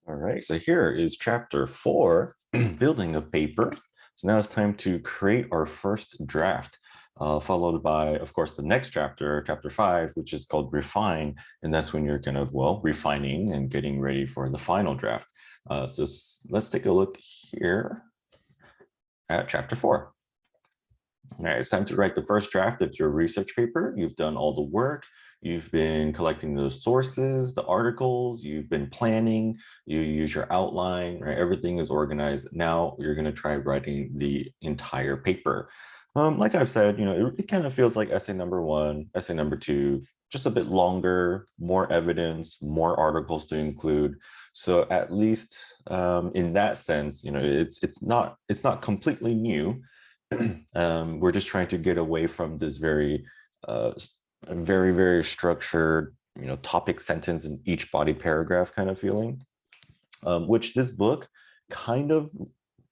All right, so here is chapter 4, building a paper. So now it's time to create our first draft, followed by, of course, the next chapter, chapter 5, which is called refine. And that's when you're kind of, well, refining and getting ready for the final draft. So let's take a look here at chapter 4. All right, it's time to write the first draft of your research paper. You've done all the work. You've been collecting the sources, the articles, you've been planning, you use your outline, right? Everything is organized. Now you're going to try writing the entire paper. Like I've said, it kind of feels like essay number 1, essay number 2, just a bit longer, more evidence, more articles to include. So at least in that sense, it's not completely new. We're just trying to get away from this very structured, topic sentence in each body paragraph kind of feeling, which this book kind of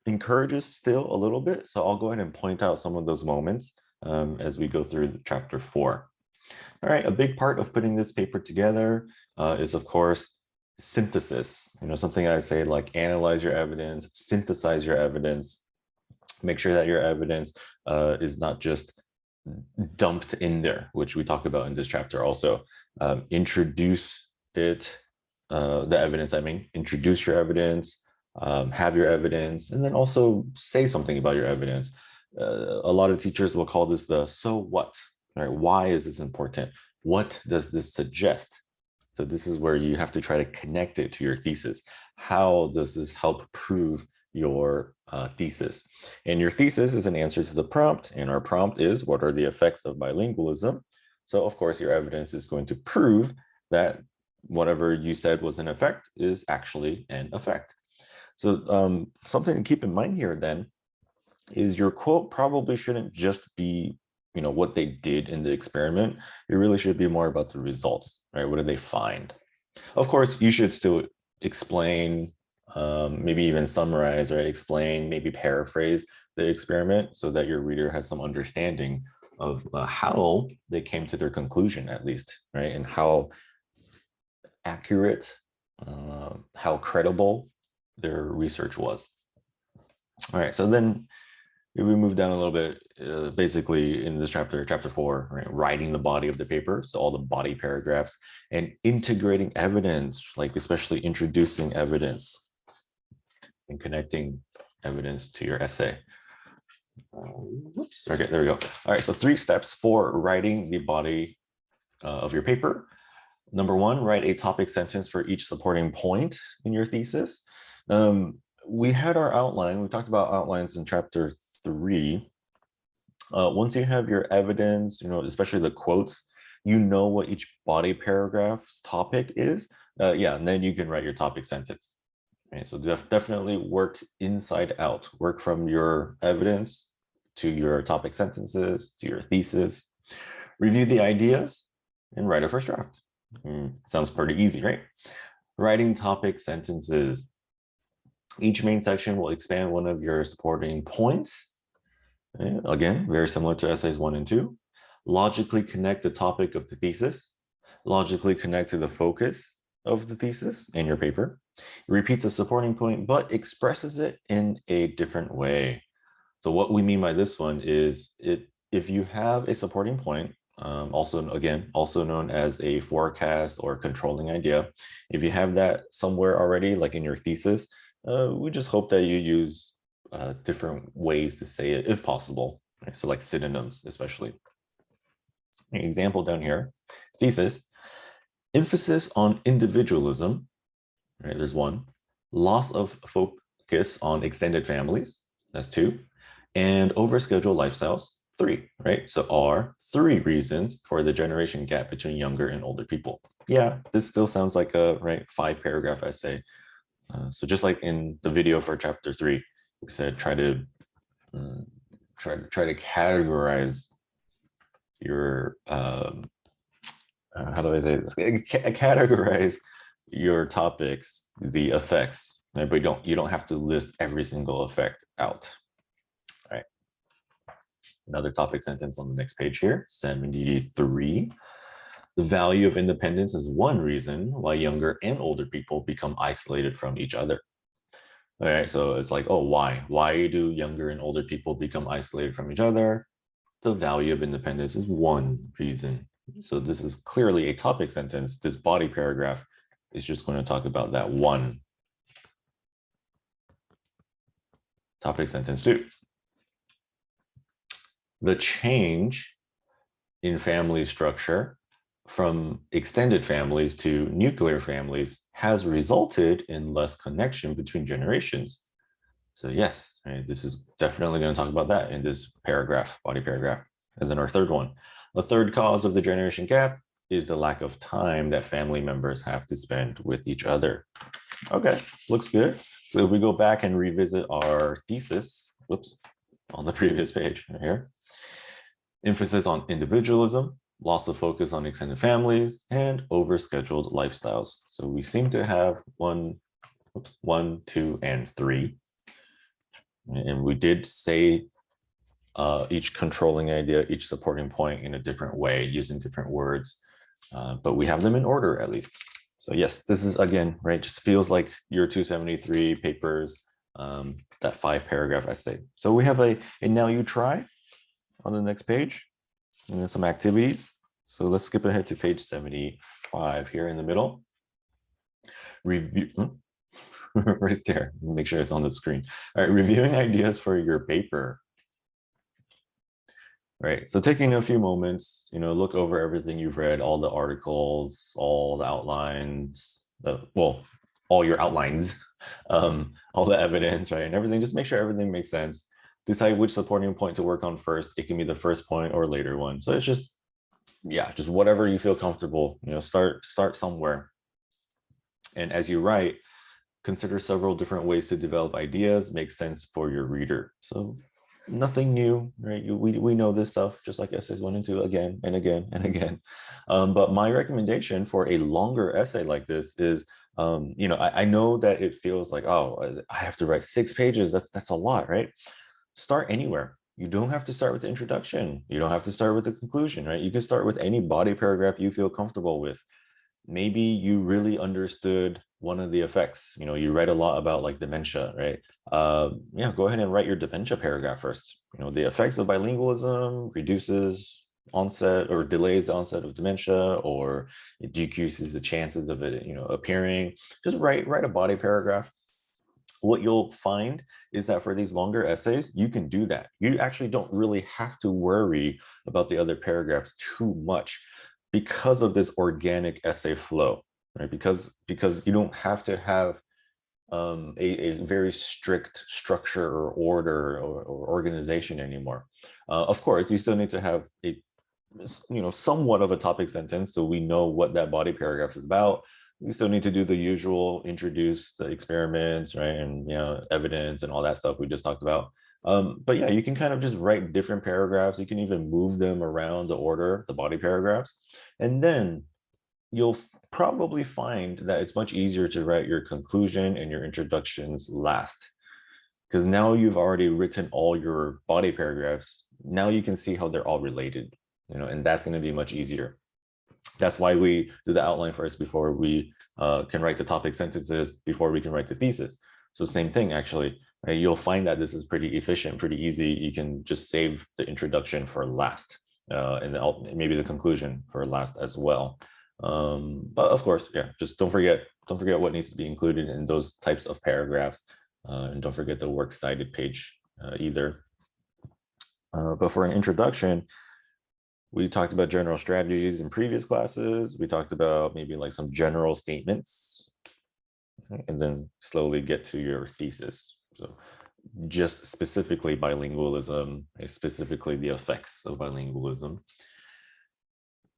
encourages still a little bit. So I'll go ahead and point out some of those moments as we go through chapter 4. All right, a big part of putting this paper together is, of course, synthesis. Something I say like analyze your evidence, synthesize your evidence, make sure that your evidence is not just dumped in there, which we talk about in this chapter also. Introduce it, the evidence, introduce your evidence, have your evidence, and then also say something about your evidence. A lot of teachers will call this the so what, right? Why is this important? What does this suggest? So this is where you have to try to connect it to your thesis. How does this help prove your thesis? And your thesis is an answer to the prompt, and our prompt is, what are the effects of bilingualism? So of course, your evidence is going to prove that whatever you said was an effect is actually an effect. So something to keep in mind here then is your quote probably shouldn't just be what they did in the experiment. It really should be more about the results, right? What did they find? Of course, you should still explain, maybe even summarize, right? Explain, maybe paraphrase the experiment so that your reader has some understanding of how they came to their conclusion, at least, right? And how accurate, how credible their research was. All right, so then if we move down a little bit, basically in this chapter 4, right, writing the body of the paper, so all the body paragraphs, and integrating evidence, like especially introducing evidence and connecting evidence to your essay. Okay, there we go. All right, so 3 steps for writing the body of your paper. Number 1, write a topic sentence for each supporting point in your thesis. We had our outline. We talked about outlines in chapter 3. Once you have your evidence, especially the quotes, what each body paragraph's topic is. Yeah, and then you can write your topic sentence. Okay, so definitely work inside out. Work from your evidence to your topic sentences to your thesis. Review the ideas and write a first draft. Sounds pretty easy, right? Writing topic sentences. Each main section will expand one of your supporting points. Again, very similar to essays 1 and 2. Logically connect the topic of the thesis. Logically connect to the focus of the thesis in your paper. It repeats a supporting point, but expresses it in a different way. So what we mean by this one is if you have a supporting point, also known as a forecast or controlling idea, if you have that somewhere already, like in your thesis, we just hope that you use different ways to say it if possible. Right? So like synonyms, especially. An example down here, thesis, emphasis on individualism, right? There's 1. Loss of focus on extended families, that's 2. And overscheduled lifestyles, 3, right? So are 3 reasons for the generation gap between younger and older people. Yeah, this still sounds like a 5-paragraph essay. So just like in the video for chapter 3, we said try to categorize your how do I say this? Categorize your topics, the effects, right? But you don't have to list every single effect out. All right. Another topic sentence on the next page here, 73. The value of independence is one reason why younger and older people become isolated from each other. All right, so it's like, oh, why? Why do younger and older people become isolated from each other? The value of independence is one reason. So this is clearly a topic sentence. This body paragraph is just going to talk about that one. Topic sentence 2. The change in family structure from extended families to nuclear families has resulted in less connection between generations. So yes, right, this is definitely going to talk about that in this paragraph, body paragraph. And then our third one, the third cause of the generation gap is the lack of time that family members have to spend with each other. Okay, looks good. So if we go back and revisit our thesis, whoops, on the previous page right here, emphasis on individualism, loss of focus on extended families, and overscheduled lifestyles. So we seem to have one, 2, and 3. And we did say each controlling idea, each supporting point in a different way, using different words, but we have them in order at least. So yes, this is again, right, just feels like your 273 papers, that 5-paragraph essay. So we have a now you try on the next page, and then some activities. So let's skip ahead to page 75 here in the middle. Review. Right there, make sure it's on the screen. All right, reviewing ideas for your paper. Right, so taking a few moments, look over everything you've read, all the articles, all the outlines, well, all your outlines, all the evidence, right, and everything. Just make sure everything makes sense. Decide which supporting point to work on first. It can be the first point or later one. So it's just, yeah, just whatever you feel comfortable. Start somewhere. And as you write, consider several different ways to develop ideas make sense for your reader. So nothing new, right? We know this stuff, just like essays 1 and 2 again and again and again. But my recommendation for a longer essay like this is, I know that it feels like, oh, I have to write 6 pages. That's a lot, right? Start anywhere. You don't have to start with the introduction. You don't have to start with the conclusion, right? You can start with any body paragraph you feel comfortable with. Maybe you really understood one of the effects. You read a lot about like dementia, right? Yeah, go ahead and write your dementia paragraph first. The effects of bilingualism reduces onset or delays the onset of dementia, or it decreases the chances of it, appearing. Just write a body paragraph. What you'll find is that for these longer essays, you can do that. You actually don't really have to worry about the other paragraphs too much because of this organic essay flow, right? Because you don't have to have a very strict structure or order or organization anymore. Of course, you still need to have a somewhat of a topic sentence so we know what that body paragraph is about. We still need to do the usual, introduce the experiments, right, and evidence and all that stuff we just talked about. But yeah, you can kind of just write different paragraphs. You can even move them around the order, the body paragraphs, and then you'll probably find that it's much easier to write your conclusion and your introductions last, because now you've already written all your body paragraphs. Now you can see how they're all related, and that's going to be much easier. That's why we do the outline first before we can write the topic sentences, before we can write the thesis. So same thing, actually, right? You'll find that this is pretty efficient, pretty easy. You can just save the introduction for last, and maybe the conclusion for last as well. But of course, yeah, just don't forget what needs to be included in those types of paragraphs, and don't forget the works cited page either. But for an introduction, we talked about general strategies in previous classes. We talked about maybe like some general statements, and then slowly get to your thesis. So just specifically bilingualism, specifically the effects of bilingualism.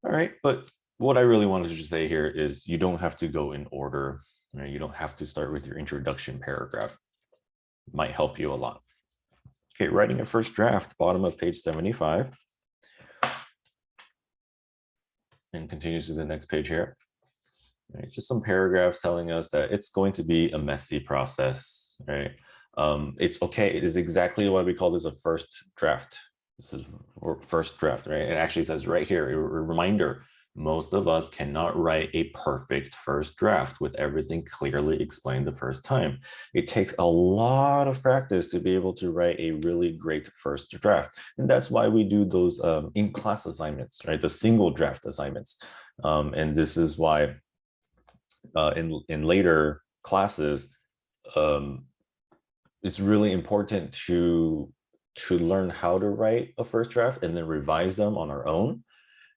All right, but what I really wanted to just say here is you don't have to go in order. Right? You don't have to start with your introduction paragraph. It might help you a lot. Okay, writing a first draft, bottom of page 75. And continues to the next page here. Right, just some paragraphs telling us that it's going to be a messy process, right? It's okay. It is exactly why we call this a first draft. This is first draft, right? It actually says right here, a reminder Most of us cannot write a perfect first draft with everything clearly explained the first time. It takes a lot of practice to be able to write a really great first draft. And that's why we do those in-class assignments, right? The single draft assignments. And this is why in later classes, it's really important to learn how to write a first draft and then revise them on our own.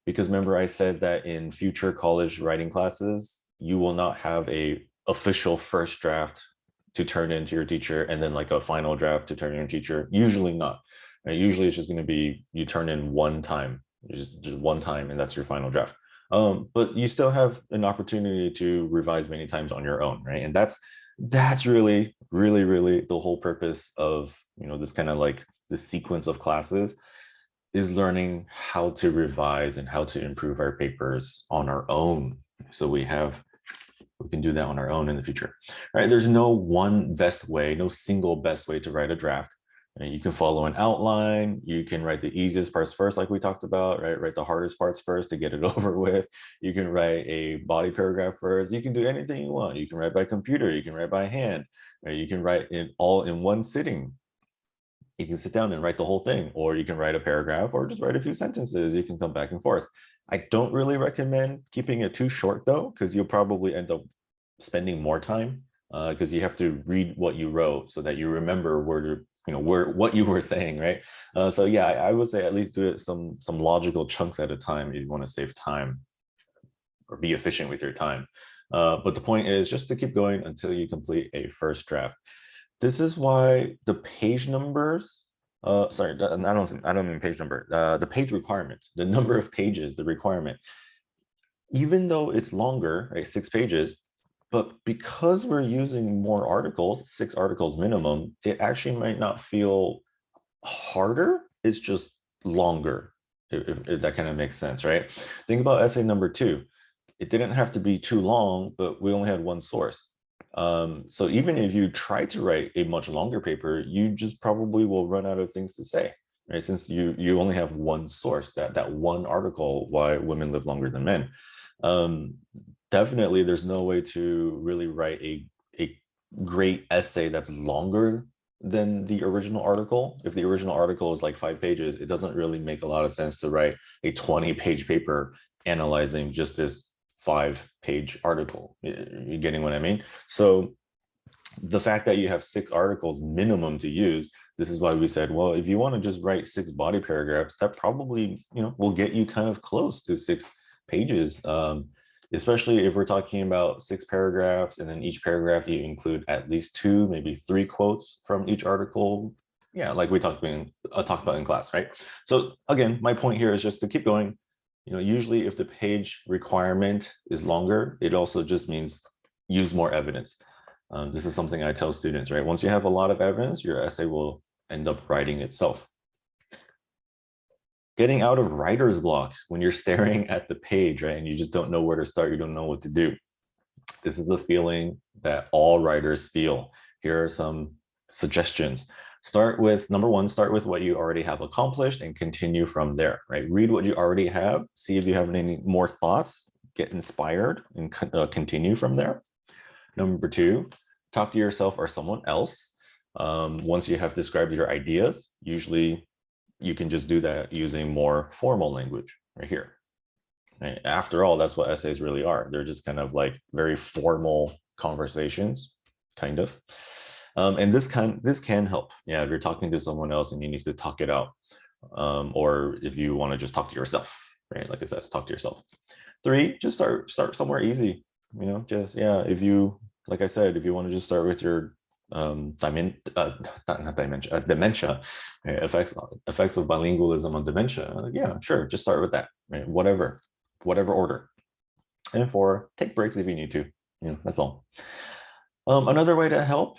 Because remember, I said that in future college writing classes, you will not have a official first draft to turn into your teacher and then like a final draft to turn in your teacher. Usually not. Right? Usually it's just going to be you turn in one time, just one time, and that's your final draft. But you still have an opportunity to revise many times on your own, right? And that's really, really, really the whole purpose of this kind of like this sequence of classes, is learning how to revise and how to improve our papers on our own. So we can do that on our own in the future, right? There's no one best way, no single best way to write a draft. And you can follow an outline. You can write the easiest parts first, like we talked about, right? Write the hardest parts first to get it over with. You can write a body paragraph first. You can do anything you want. You can write by computer. You can write by hand. Right? You can write it all in one sitting. You can sit down and write the whole thing, or you can write a paragraph or just write a few sentences. You can come back and forth. I don't really recommend keeping it too short though, because you'll probably end up spending more time because you have to read what you wrote so that you remember what you were saying, right? So yeah, I would say at least do it some logical chunks at a time if you want to save time or be efficient with your time. But the point is just to keep going until you complete a first draft. This is why the page numbers, sorry, I don't mean page number, the page requirement, the number of pages, the requirement, even though it's longer, right, 6 pages, but because we're using more articles, 6 articles minimum, it actually might not feel harder. It's just longer, if that kind of makes sense, right? Think about essay number 2. It didn't have to be too long, but we only had one source. So even if you try to write a much longer paper, you just probably will run out of things to say, right? Since you only have one source, that one article, why women live longer than men. Definitely, there's no way to really write a great essay that's longer than the original article. If the original article is like 5 pages, it doesn't really make a lot of sense to write a 20-page paper analyzing just this 5-page article. You getting what I mean? So the fact that you have 6 articles minimum to use, this is why we said, well, if you want to just write 6 body paragraphs, that probably will get you kind of close to 6 pages, especially if we're talking about 6 paragraphs and then each paragraph you include at least 2, maybe 3 quotes from each article. Yeah, like we talked about in class, right? So again, my point here is just to keep going. Usually if the page requirement is longer, it also just means use more evidence. This is something I tell students, right? Once you have a lot of evidence, your essay will end up writing itself. Getting out of writer's block when you're staring at the page, right? And you just don't know where to start, you don't know what to do. This is a feeling that all writers feel. Here are some suggestions. Start with, number 1, start with what you already have accomplished and continue from there, right? Read what you already have, see if you have any more thoughts, get inspired and continue from there. Number 2, talk to yourself or someone else. Once you have described your ideas, usually you can just do that using more formal language right here. Right? After all, that's what essays really are. They're just kind of like very formal conversations, kind of. And this can help. Yeah, if you're talking to someone else and you need to talk it out, or if you want to just talk to yourself, right? Like I said, talk to yourself. 3, just start somewhere easy. Just if you, like I said, if you want to just start with your dementia effects of bilingualism on dementia, yeah, sure, just start with that, right? Whatever order. And 4, take breaks if you need to. That's all. Another way to help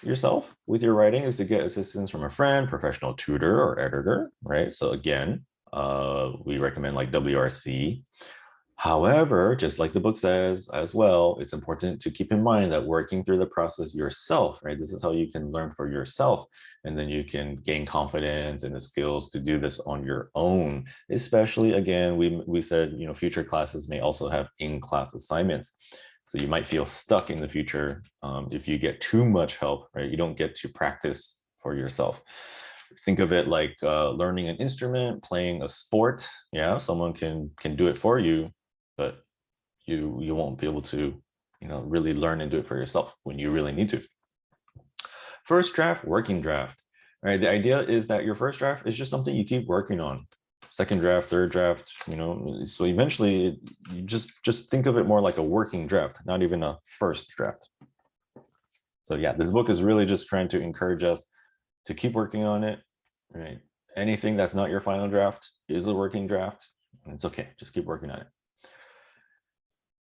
yourself with your writing is to get assistance from a friend, professional tutor, or editor, right? So again, we recommend like WRC. However, just like the book says as well, it's important to keep in mind that working through the process yourself, right? This is how you can learn for yourself, and then you can gain confidence and the skills to do this on your own. Especially, again, we said, future classes may also have in-class assignments. So you might feel stuck in the future if you get too much help, right? You don't get to practice for yourself. Think of it like learning an instrument, playing a sport. Yeah, someone can do it for you, but you won't be able to really learn and do it for yourself when you really need to. First draft, working draft. All right, the idea is that your first draft is just something you keep working on. Second draft, third draft, so eventually you just think of it more like a working draft, not even a first draft. So yeah, this book is really just trying to encourage us to keep working on it, right? Anything that's not your final draft is a working draft, and it's okay, just keep working on it.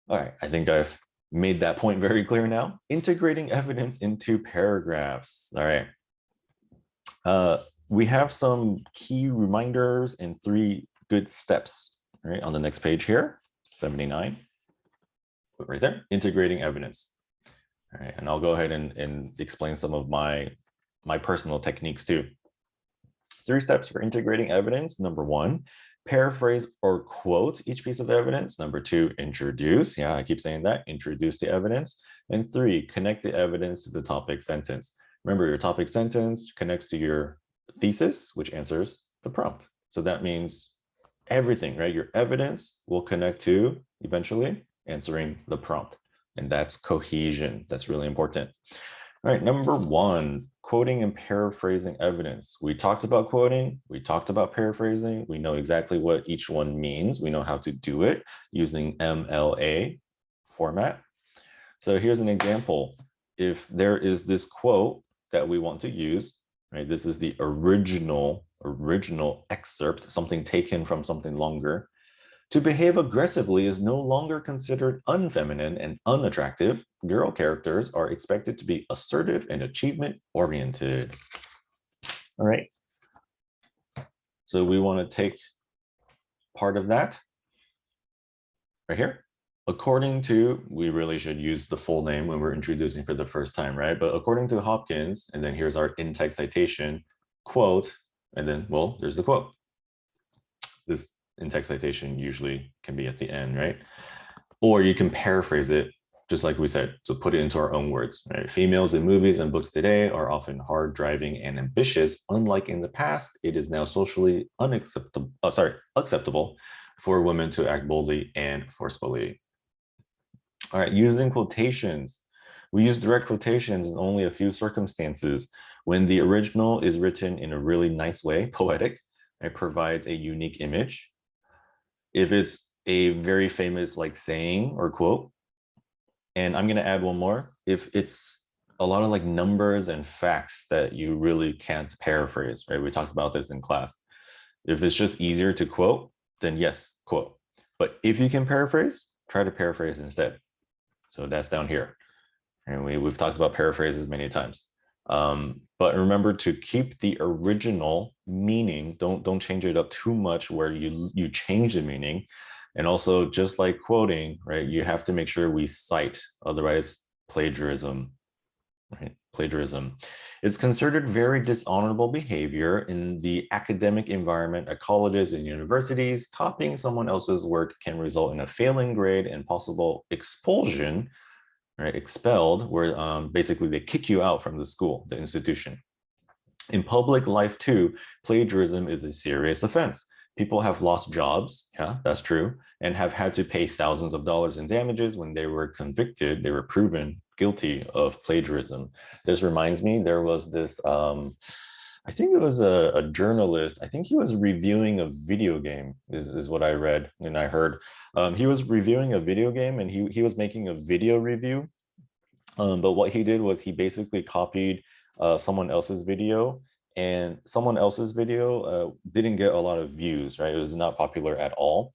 All right, I think I've made that point very clear now. Integrating evidence into paragraphs. All right. We have some key reminders and 3 good steps, right? On the next page here, 79, right there, integrating evidence. All right, and I'll go ahead and explain some of my personal techniques too. 3 steps for integrating evidence. Number 1, paraphrase or quote each piece of evidence. Number 2, introduce. Yeah, I keep saying that. Introduce the evidence. And 3, connect the evidence to the topic sentence. Remember, your topic sentence connects to your thesis, which answers the prompt. So that means everything, right? Your evidence will connect to eventually answering the prompt. And that's cohesion. That's really important. All right, number 1, quoting and paraphrasing evidence. We talked about quoting, we talked about paraphrasing, we know exactly what each one means, we know how to do it using MLA format. So here's an example. If there is this quote that we want to use, right? This is the original excerpt, something taken from something longer. To behave aggressively is no longer considered unfeminine and unattractive. Girl characters are expected to be assertive and achievement-oriented. All right. So we want to take part of that right here. According to, we really should use the full name when we're introducing for the first time, right? But according to Hopkins, and then here's our in-text citation, quote, and then, well, there's the quote. This in-text citation usually can be at the end, right? Or you can paraphrase it, just like we said, so put it into our own words, right? Females in movies and books today are often hard driving and ambitious. Unlike in the past, it is now socially acceptable for women to act boldly and forcefully. All right, using quotations. We use direct quotations in only a few circumstances. When the original is written in a really nice way, poetic, it provides a unique image. If it's a very famous like saying or quote, and I'm going to add one more, if it's a lot of like numbers and facts that you really can't paraphrase, right? We talked about this in class. If it's just easier to quote, then yes, quote. But if you can paraphrase, try to paraphrase instead. So that's down here. And we've talked about paraphrases many times. But remember to keep the original meaning. Don't change it up too much where you change the meaning. And also, just like quoting, right, you have to make sure we cite, otherwise plagiarism, right? Plagiarism. It's considered very dishonorable behavior in the academic environment at colleges and universities. Copying someone else's work can result in a failing grade and possible expulsion, right? Expelled, where basically they kick you out from the school, the institution. In public life too, plagiarism is a serious offense. People have lost jobs, yeah, that's true, and have had to pay thousands of dollars in damages when they were convicted, they were proven guilty of plagiarism. This reminds me, there was this, I think it was a journalist, I think he was reviewing a video game, is what I read and I heard. He was reviewing a video game and he was making a video review. But what he did was he basically copied someone else's video, and someone else's video didn't get a lot of views, right? It was not popular at all.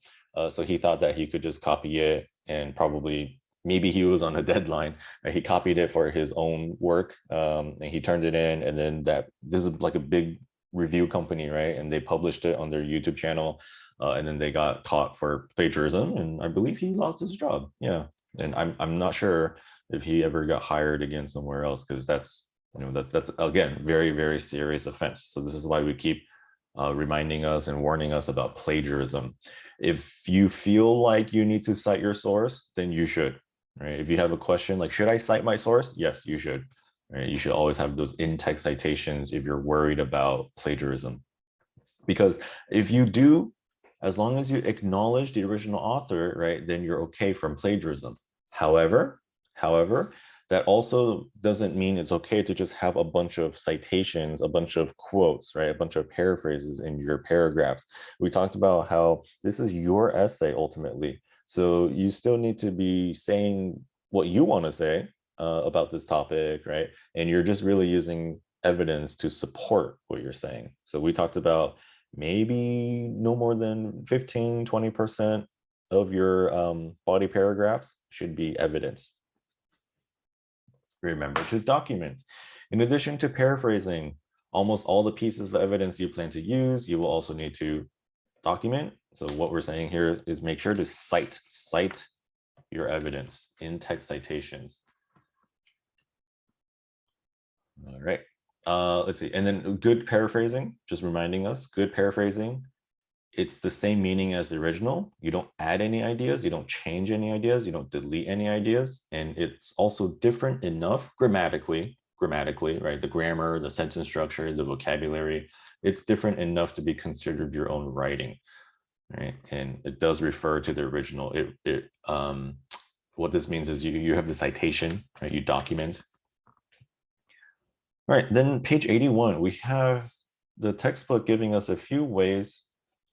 So he thought that he could just copy it and probably, maybe he was on a deadline, right? He copied it for his own work and he turned it in, and then this is like a big review company, right? And they published it on their YouTube channel. and then they got caught for plagiarism, and I believe he lost his job. Yeah, and I'm not sure if he ever got hired again somewhere else, because that's, that's again very, very serious offense. So this is why we keep reminding us and warning us about plagiarism. If you feel like you need to cite your source, then you should. Right? If you have a question like, should I cite my source? Yes, you should. Right? You should always have those in-text citations if you're worried about plagiarism. Because if you do, as long as you acknowledge the original author, right, then you're okay from plagiarism. However, that also doesn't mean it's okay to just have a bunch of citations, a bunch of quotes, right, a bunch of paraphrases in your paragraphs. We talked about how this is your essay ultimately. So you still need to be saying what you want to say about this topic, right? And you're just really using evidence to support what you're saying. So we talked about maybe no more than 15, 20% of your body paragraphs should be evidence. Remember to document. In addition to paraphrasing, almost all the pieces of evidence you plan to use, you will also need to document. So what we're saying here is make sure to cite your evidence in text citations. All right. Let's see. And then good paraphrasing, just reminding us, good paraphrasing, it's the same meaning as the original. You don't add any ideas, you don't change any ideas, you don't delete any ideas. And it's also different enough grammatically, right? The grammar, the sentence structure, the vocabulary, it's different enough to be considered your own writing, right? And it does refer to the original. What this means is you have the citation, right? You document. All right, then page 81, we have the textbook giving us a few ways,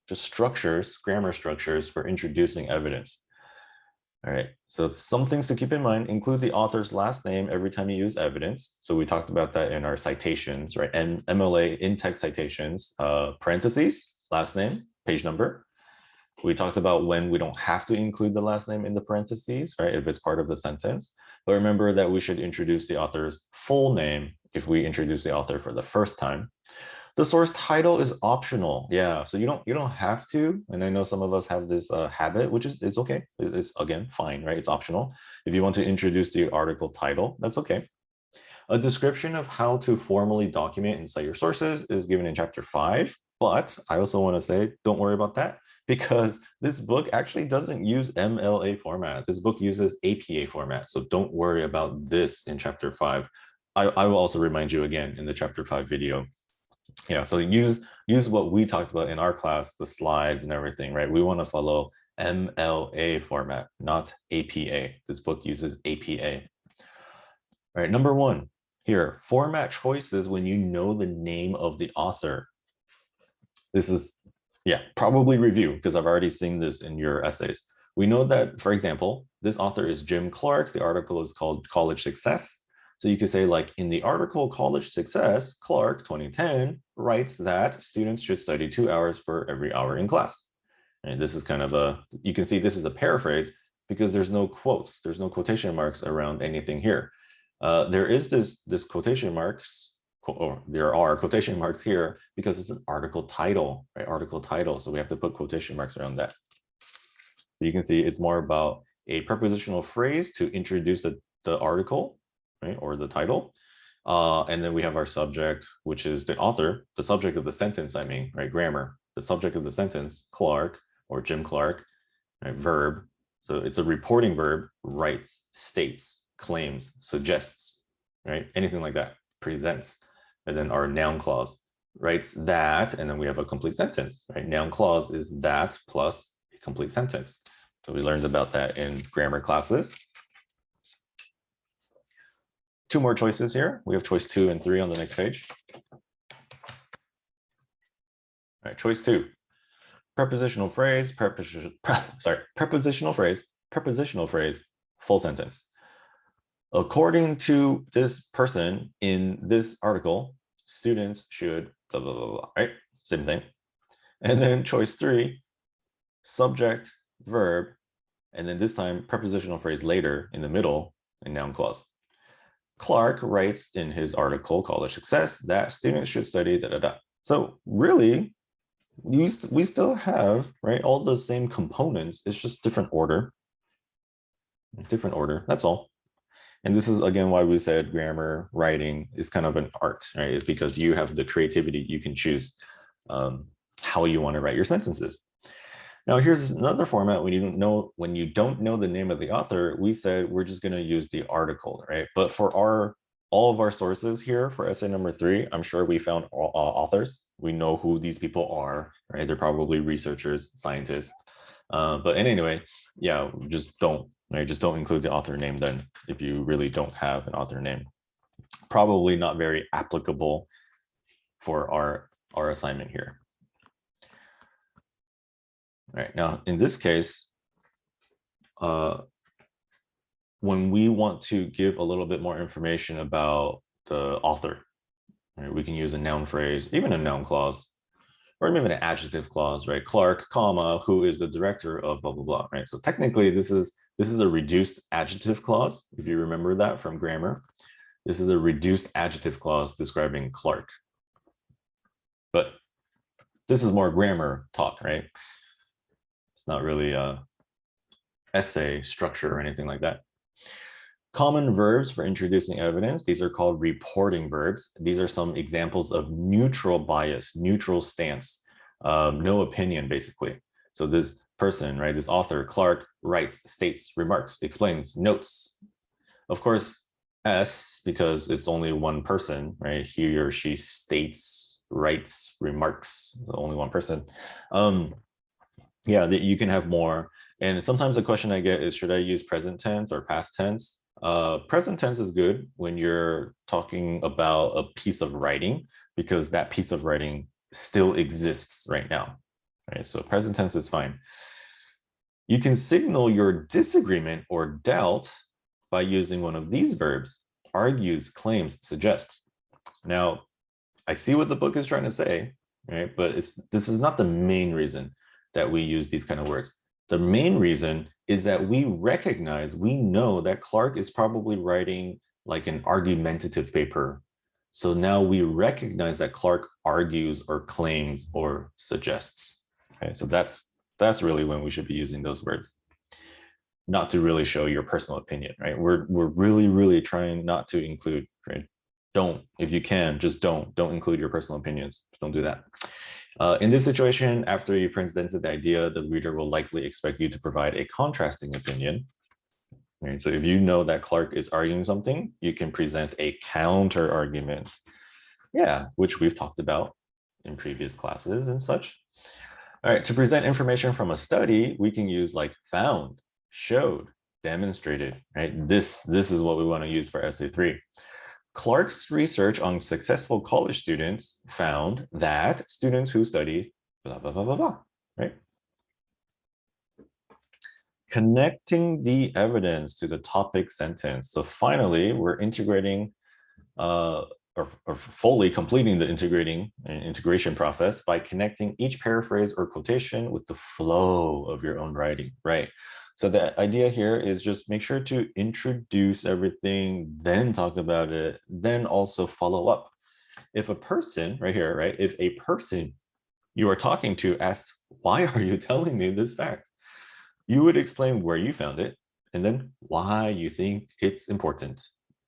just structures, grammar structures for introducing evidence. All right, so some things to keep in mind: include the author's last name every time you use evidence. So we talked about that in our citations, right? And MLA in-text citations, parentheses, last name, page number. We talked about when we don't have to include the last name in the parentheses, right? If it's part of the sentence. But remember that we should introduce the author's full name if we introduce the author for the first time. The source title is optional. Yeah, so you don't have to. And I know some of us have this habit, which is, it's okay. It's again fine, right? It's optional. If you want to introduce the article title, that's okay. A description of how to formally document and cite your sources is given in chapter 5. But I also want to say, don't worry about that, because this book actually doesn't use MLA format. This book uses APA format. So don't worry about this in chapter 5. I will also remind you again in the chapter 5 video. Yeah, so use what we talked about in our class, the slides and everything, right? We want to follow MLA format, not APA. This book uses APA. All right, number 1 here, format choices when you know the name of the author. This is, yeah, probably review, because I've already seen this in your essays. We know that, for example, this author is Jim Clark. The article is called College Success. So you could say, like, in the article College Success, Clark 2010 writes that students should study 2 hours for every hour in class. And this is kind of you can see this is a paraphrase because there's no quotes, there's no quotation marks around anything here. There is this quotation marks, or there are quotation marks here because it's an article title, right? Article title. So we have to put quotation marks around that. So you can see it's more about a prepositional phrase to introduce the article, right? Or the title. And then we have our subject, which is the author, the subject of the sentence, I mean, right? Grammar, the subject of the sentence, Clark or Jim Clark, right? Verb. So it's a reporting verb, writes, states, claims, suggests, right? Anything like that, presents. And then our noun clause, writes that, and then we have a complete sentence, right? Noun clause is that plus a complete sentence. So we learned about that in grammar classes. 2 more choices here. We have choice 2 and 3 on the next page. All right, choice 2. Prepositional phrase, prepositional phrase, full sentence. According to this person in this article, students should blah, blah, blah, blah, right? Same thing. And then choice 3, subject, verb, and then this time prepositional phrase later in the middle and noun clause. Clark writes in his article, College Success, that students should study da, da, da. So really, we still have, right, all the same components. It's just different order. Different order. That's all. And this is again why we said grammar writing is kind of an art, right? It's because you have the creativity. You can choose how you want to write your sentences. Now, here's another format when you don't know the name of the author. We said we're just going to use the article, right? But for all of our sources here for essay number 3, I'm sure we found authors. We know who these people are, right? They're probably researchers, scientists. But anyway, yeah, just don't, right? Just don't include the author name then if you really don't have an author name. Probably not very applicable for our assignment here. All right, now in this case, when we want to give a little bit more information about the author, right, we can use a noun phrase, even a noun clause, or even an adjective clause, right? Clark, comma, who is the director of blah, blah, blah, right? So technically this is a reduced adjective clause. If you remember that from grammar, this is a reduced adjective clause describing Clark. But this is more grammar talk, right? It's not really a essay structure or anything like that. Common verbs for introducing evidence. These are called reporting verbs. These are some examples of neutral bias, neutral stance, no opinion, basically. So this person, right, this author, Clark, writes, states, remarks, explains, notes. Of course, S, because it's only one person, right? He or she states, writes, remarks, only one person. Yeah, you can have more. And sometimes the question I get is, should I use present tense or past tense? Present tense is good when you're talking about a piece of writing, because that piece of writing still exists right now, right? So present tense is fine. You can signal your disagreement or doubt by using one of these verbs: argues, claims, suggests. Now, I see what the book is trying to say, right? But this is not the main reason that we use these kind of words. The main reason is that we know that Clark is probably writing like an argumentative paper. So now we recognize that Clark argues or claims or suggests. Okay, so that's really when we should be using those words. Not to really show your personal opinion, right? We're really, really trying not to include, right? Don't, if you can, just don't include your personal opinions. Don't do that. In this situation, after you presented the idea, the reader will likely expect you to provide a contrasting opinion. Right? So if you know that Clark is arguing something, you can present a counter argument. Yeah, which we've talked about in previous classes and such. All right, to present information from a study, we can use like found, showed, demonstrated, right? This is what we want to use for essay 3. Clark's research on successful college students found that students who study blah, blah, blah, blah, blah, right? Connecting the evidence to the topic sentence. So finally, we're integrating or fully completing the integration process by connecting each paraphrase or quotation with the flow of your own writing, right? So the idea here is just make sure to introduce everything, then talk about it, then also follow up. If a person, right here, right, if a person you are talking to asked, why are you telling me this fact? You would explain where you found it and then why you think it's important.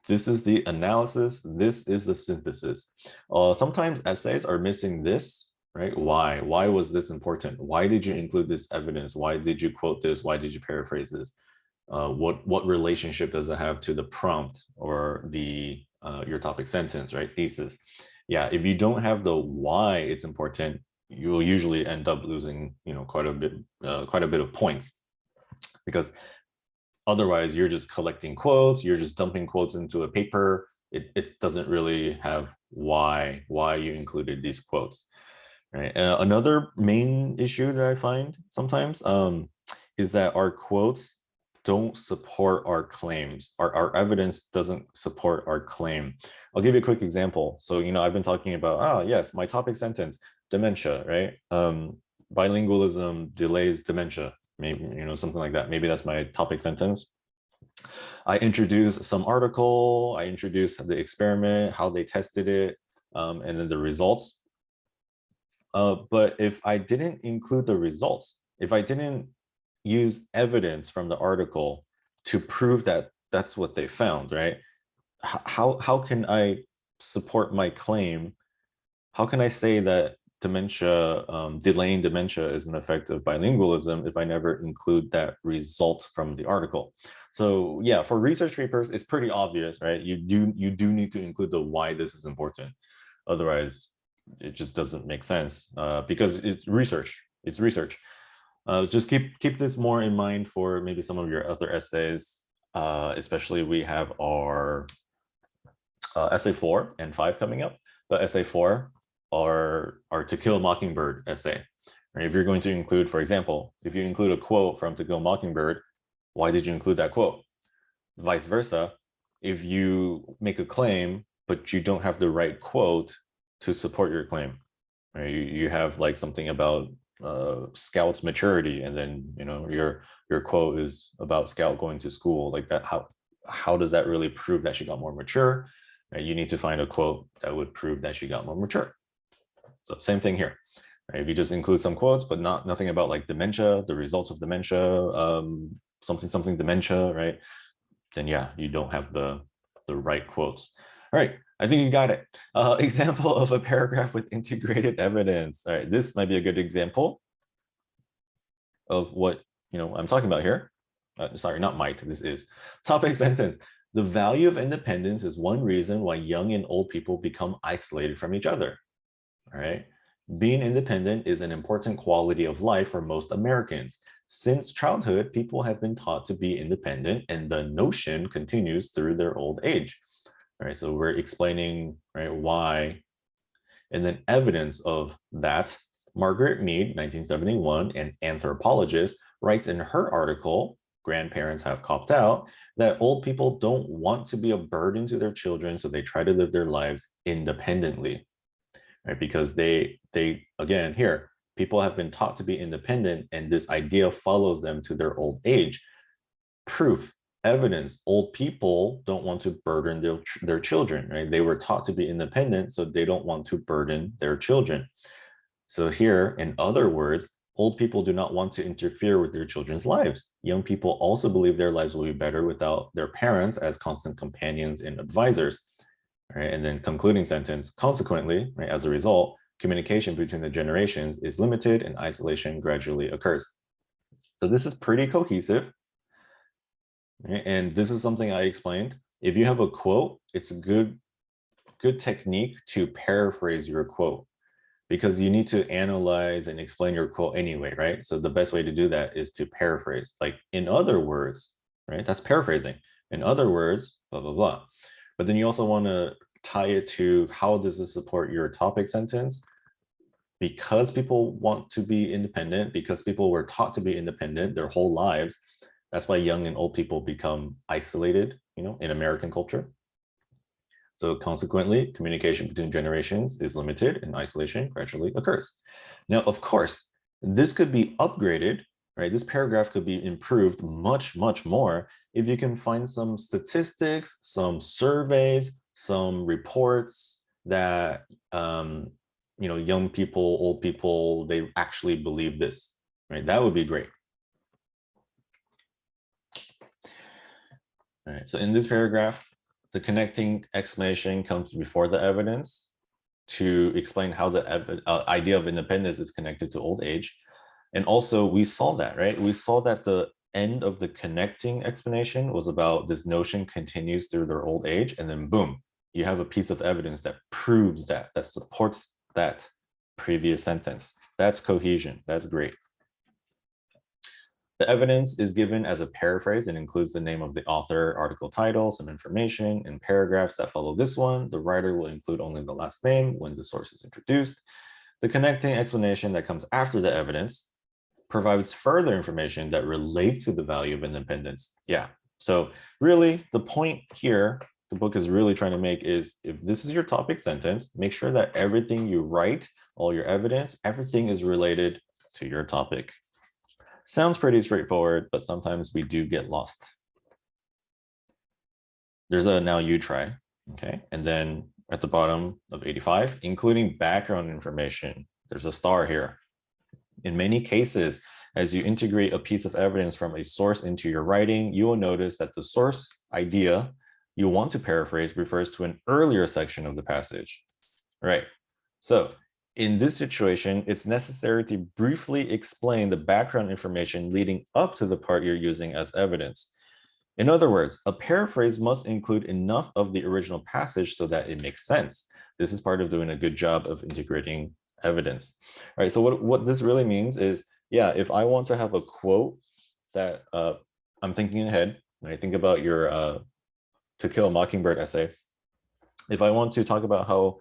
This is the analysis. This is the synthesis. Sometimes essays are missing this, right? Why? Why was this important? Why did you include this evidence? Why did you quote this? Why did you paraphrase this? What relationship does it have to the prompt or the your topic sentence, right? Thesis. Yeah, if you don't have the why it's important, you will usually end up losing, quite a bit of points, because otherwise you're just collecting quotes, you're just dumping quotes into a paper. It doesn't really have why you included these quotes, right? Another main issue that I find sometimes is that our quotes don't support our claims. Our evidence doesn't support our claim. I'll give you a quick example. So, I've been talking about, yes, my topic sentence, dementia, right? Bilingualism delays dementia, maybe, something like that. Maybe that's my topic sentence. I introduced some article, I introduced the experiment, how they tested it, and then the results. But if I didn't include the results, if I didn't use evidence from the article to prove that that's what they found, right? How can I support my claim? How can I say that dementia, delaying dementia is an effect of bilingualism if I never include that result from the article? So yeah, for research papers, it's pretty obvious, right? You do need to include the why this is important. Otherwise, it just doesn't make sense because it's research. It's research. Just keep this more in mind for maybe some of your other essays, especially we have our essay 4 and 5 coming up. But essay 4 are To Kill a Mockingbird essay. Right? If you're going to include, for example, if you include a quote from To Kill a Mockingbird, why did you include that quote? Vice versa, if you make a claim, but you don't have the right quote to support your claim, right? You have like something about Scout's maturity, and then your quote is about Scout going to school like that. How does that really prove that she got more mature? Right? You need to find a quote that would prove that she got more mature. So same thing here. Right? If you just include some quotes, but nothing about like dementia, the results of dementia, something dementia, right? Then yeah, you don't have the right quotes. All right, I think you got it. Example of a paragraph with integrated evidence. All right, this might be a good example of what I'm talking about here. Sorry, not might, this is. Topic sentence. The value of independence is one reason why young and old people become isolated from each other. All right. Being independent is an important quality of life for most Americans. Since childhood, people have been taught to be independent, and the notion continues through their old age. All right, so we're explaining, right, why, and then evidence of that. Margaret Mead, 1971, an anthropologist, writes in her article, Grandparents Have Copped Out, that old people don't want to be a burden to their children, so they try to live their lives independently. Right? Because they again, here, people have been taught to be independent, and this idea follows them to their old age. Proof, evidence, old people don't want to burden their children, right? They were taught to be independent, so they don't want to burden their children. So here, in other words, old people do not want to interfere with their children's lives. Young people also believe their lives will be better without their parents as constant companions and advisors. Right? And then concluding sentence, consequently, right, as a result, communication between the generations is limited and isolation gradually occurs. So this is pretty cohesive. Right? And this is something I explained. If you have a quote, it's a good technique to paraphrase your quote, because you need to analyze and explain your quote anyway, right? So the best way to do that is to paraphrase, like in other words, right? That's paraphrasing. In other words, blah, blah, blah. But then you also want to tie it to how does this support your topic sentence? Because people want to be independent, because people were taught to be independent their whole lives. That's why young and old people become isolated, in American culture. So consequently, communication between generations is limited and isolation gradually occurs. Now, of course, this could be upgraded, right? This paragraph could be improved much, much more if you can find some statistics, some surveys, some reports that, young people, old people, they actually believe this, right? That would be great. All right, so in this paragraph, the connecting explanation comes before the evidence to explain how the idea of independence is connected to old age. And also we saw that, right? We saw that the end of the connecting explanation was about this notion continues through their old age, and then boom, you have a piece of evidence that proves that supports that previous sentence. That's cohesion. That's great. The evidence is given as a paraphrase and includes the name of the author, article title, some information. In paragraphs that follow this one, the writer will include only the last name when the source is introduced. The connecting explanation that comes after the evidence provides further information that relates to the value of independence. Yeah, so really the point here the book is really trying to make is, if this is your topic sentence, make sure that everything you write, all your evidence, everything is related to your topic. Sounds pretty straightforward, but sometimes we do get lost. There's a now you try, okay? And then at the bottom of 85, including background information, There's a star here. In many cases, as you integrate a piece of evidence from a source into your writing, you will notice that the source idea you want to paraphrase refers to an earlier section of the passage. Right. So in this situation, it's necessary to briefly explain the background information leading up to the part you're using as evidence. In other words, a paraphrase must include enough of the original passage so that it makes sense. This is part of doing a good job of integrating evidence. All right, so what this really means is, yeah, if I want to have a quote that I'm thinking ahead, when I think about your To Kill a Mockingbird essay, if I want to talk about how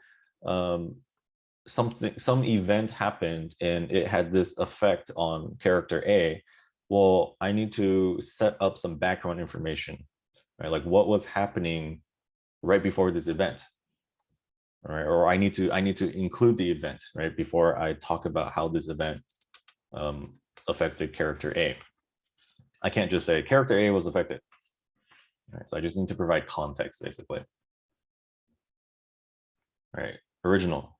some event happened and it had this effect on character A, well, I need to set up some background information, right? Like what was happening right before this event, right? Or I need to include the event right before I talk about how this event affected character A. I can't just say character A was affected. Right? So I just need to provide context, basically. All right, original.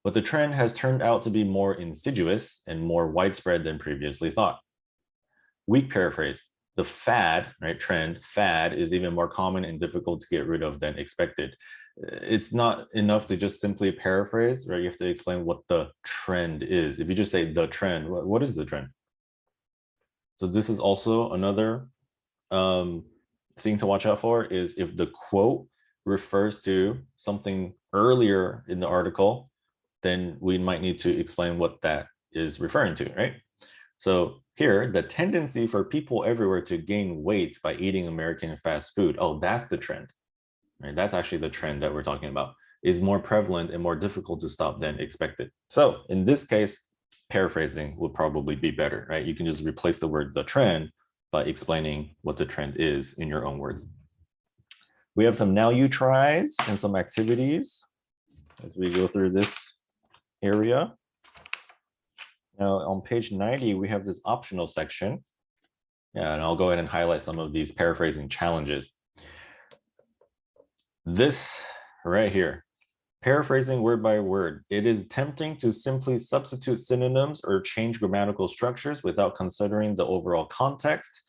But the trend has turned out to be more insidious and more widespread than previously thought. Weak paraphrase. The fad, right, trend, fad is even more common and difficult to get rid of than expected. It's not enough to just simply paraphrase, right? You have to explain what the trend is. If you just say the trend, what is the trend? So this is also another thing to watch out for, is if the quote refers to something earlier in the article, then we might need to explain what that is referring to, right? So here, the tendency for people everywhere to gain weight by eating American fast food, oh, that's the trend, right? That's actually the trend that we're talking about, is more prevalent and more difficult to stop than expected. So in this case, paraphrasing would probably be better, right? You can just replace the word the trend by explaining what the trend is in your own words. We have some now you tries and some activities as we go through this area. Now on page 90, we have this optional section. Yeah, and I'll go ahead and highlight some of these paraphrasing challenges. This right here, paraphrasing word by word. It is tempting to simply substitute synonyms or change grammatical structures without considering the overall context.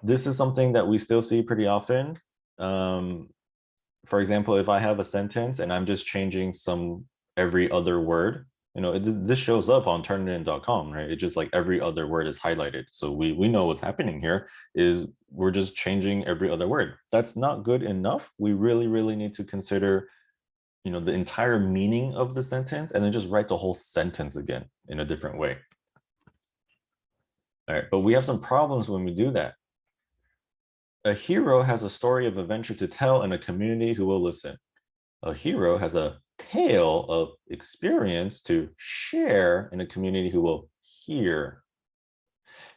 This is something that we still see pretty often. For example, if I have a sentence and I'm just changing some every other word, you know, this shows up on turnitin.com, right? It's just like every other word is highlighted. So we know what's happening here is we're just changing every other word. That's not good enough. We really, really need to consider, you know, the entire meaning of the sentence and then just write the whole sentence again in a different way. All right, but we have some problems when we do that. A hero has a story of adventure to tell in a community who will listen. A hero has a tale of experience to share in a community who will hear.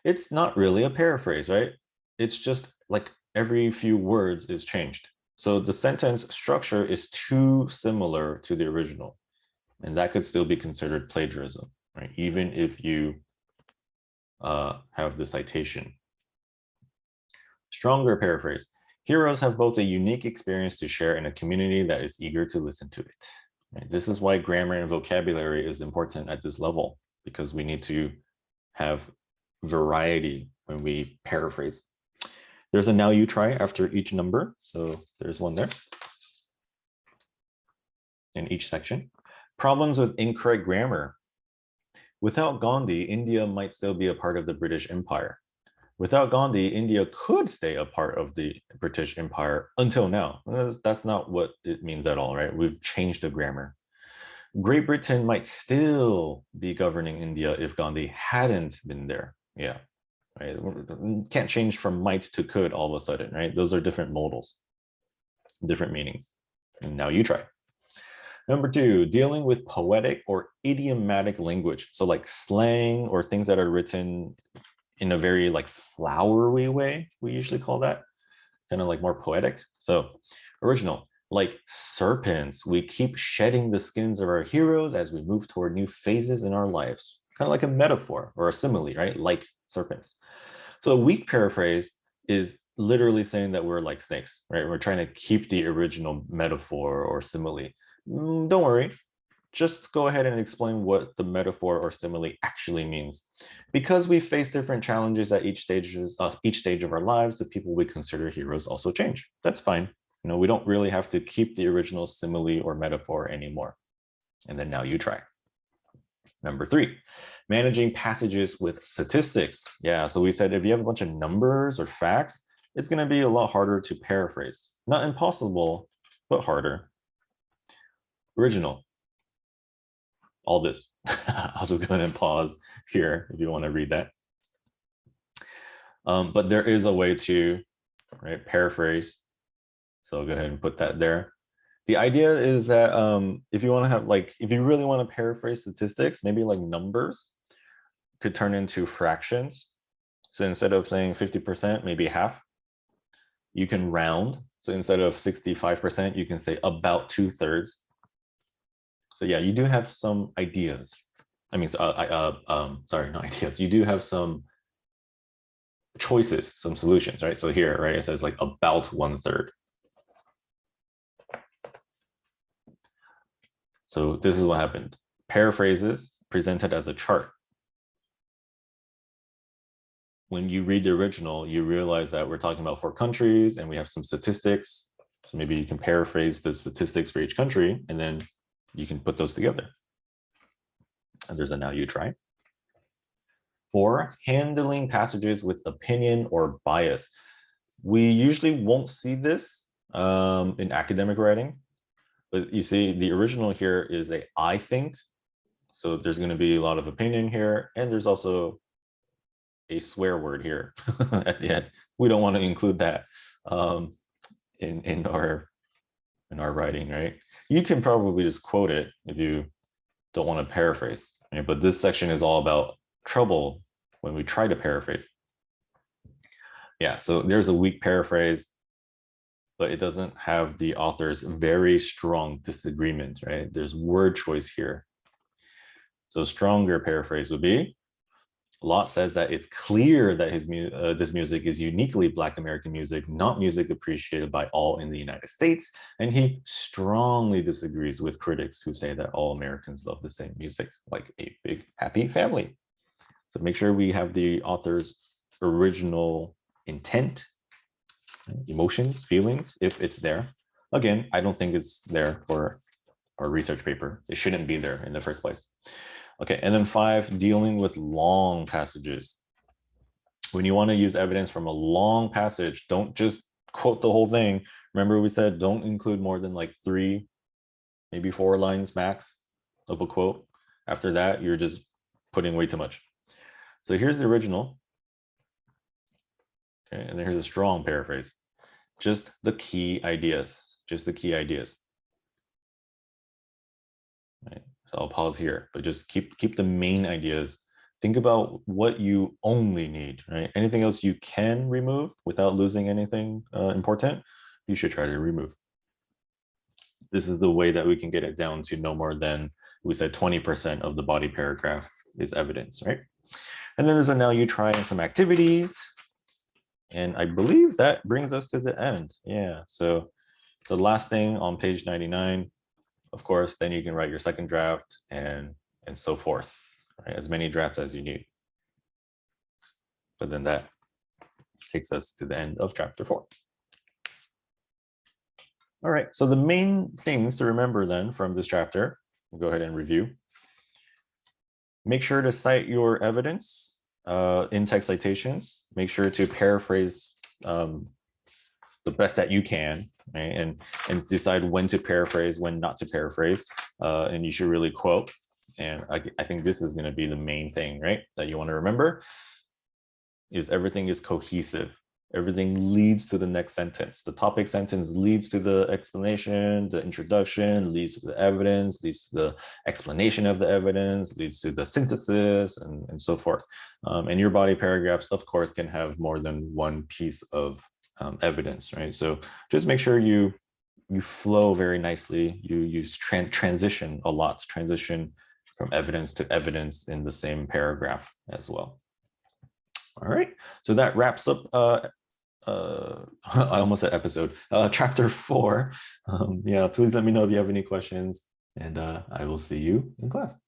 It's not really a paraphrase, right? It's just like every few words is changed. So the sentence structure is too similar to the original, and that could still be considered plagiarism, right? Even if you have the citation. Stronger paraphrase. Heroes have both a unique experience to share in a community that is eager to listen to it. Right? This is why grammar and vocabulary is important at this level, because we need to have variety when we paraphrase. There's a now you try after each number. So there's one there in each section. Problems with incorrect grammar. Without Gandhi, India might still be a part of the British Empire. Without Gandhi, India could stay a part of the British Empire until now. That's not what it means at all, right? We've changed the grammar. Great Britain might still be governing India if Gandhi hadn't been there. Yeah, right. Can't change from might to could all of a sudden, right? Those are different modals, different meanings. And now you try. Number two, dealing with poetic or idiomatic language. So like slang or things that are written in a very like flowery way, we usually call that, kind of like more poetic. So original, like serpents, we keep shedding the skins of our heroes as we move toward new phases in our lives. Kind of like a metaphor or a simile, right? Like serpents. So a weak paraphrase is literally saying that we're like snakes, right? We're trying to keep the original metaphor or simile. Don't worry. just go ahead and explain what the metaphor or simile actually means. Because we face different challenges at each stage of our lives, the people we consider heroes also change. That's fine. We don't really have to keep the original simile or metaphor anymore. And then now you try. Number 3, managing passages with statistics. Yeah, so we said if you have a bunch of numbers or facts, it's going to be a lot harder to paraphrase. Not impossible, but harder. Original. All this. I'll just go ahead and pause here if you want to read that. But there is a way to paraphrase. So I'll go ahead and put that there. The idea is that if you want to have if you really want to paraphrase statistics, maybe like numbers could turn into fractions. So instead of saying 50%, maybe half, you can round. So instead of 65%, you can say about 2/3. So yeah, you do have some ideas. I mean, sorry, not ideas. You do have some choices, some solutions, right? So here, right, it says like about 1/3. So this is what happened. Paraphrases presented as a chart. When you read the original, you realize that we're talking about 4 countries and we have some statistics. So maybe you can paraphrase the statistics for each country and then you can put those together. And there's a now you try. 4, handling passages with opinion or bias. We usually won't see this in academic writing, but you see the original here is a I think. So there's going to be a lot of opinion here, and there's also a swear word here at the end. We don't want to include that in our writing, right? You can probably just quote it if you don't want to paraphrase, right? But this section is all about trouble when we try to paraphrase. Yeah, so there's a weak paraphrase, but it doesn't have the author's very strong disagreement, right? There's word choice here. So stronger paraphrase would be, Lott says that it's clear that this music is uniquely Black American music, not music appreciated by all in the United States. And he strongly disagrees with critics who say that all Americans love the same music, like a big happy family. So make sure we have the author's original intent, emotions, feelings, if it's there. Again, I don't think it's there for our research paper. It shouldn't be there in the first place. Okay, and then 5, dealing with long passages. When you want to use evidence from a long passage, don't just quote the whole thing. Remember we said don't include more than like 3, maybe 4 lines max of a quote. After that, you're just putting way too much. So here's the original. Okay, and here's a strong paraphrase. Just the key ideas, just the key ideas. Right. So I'll pause here, but just keep the main ideas. Think about what you only need, right? Anything else you can remove without losing anything important, you should try to remove. This is the way that we can get it down to no more than, we said 20% of the body paragraph is evidence, right? And then there's a now you try and some activities. And I believe that brings us to the end. Yeah, so the last thing on page 99, of course, then you can write your second draft and so forth, right? As many drafts as you need. But then that takes us to the end of chapter 4. All right, so the main things to remember then from this chapter, we'll go ahead and review. Make sure to cite your evidence in text citations. Make sure to paraphrase the best that you can, right? And decide when to paraphrase, when not to paraphrase, and you should really quote. And I think this is going to be the main thing, right, that you want to remember, is everything is cohesive. Everything leads to the next sentence. The topic sentence leads to the explanation, the introduction leads to the evidence, leads to the explanation of the evidence, leads to the synthesis, and so forth. And your body paragraphs, of course, can have more than one piece of evidence, right? So just make sure you flow very nicely. You use transition a lot, transition from evidence to evidence in the same paragraph as well. All right, so that wraps up I almost said episode, chapter 4. Yeah, please let me know if you have any questions. and I will see you in class.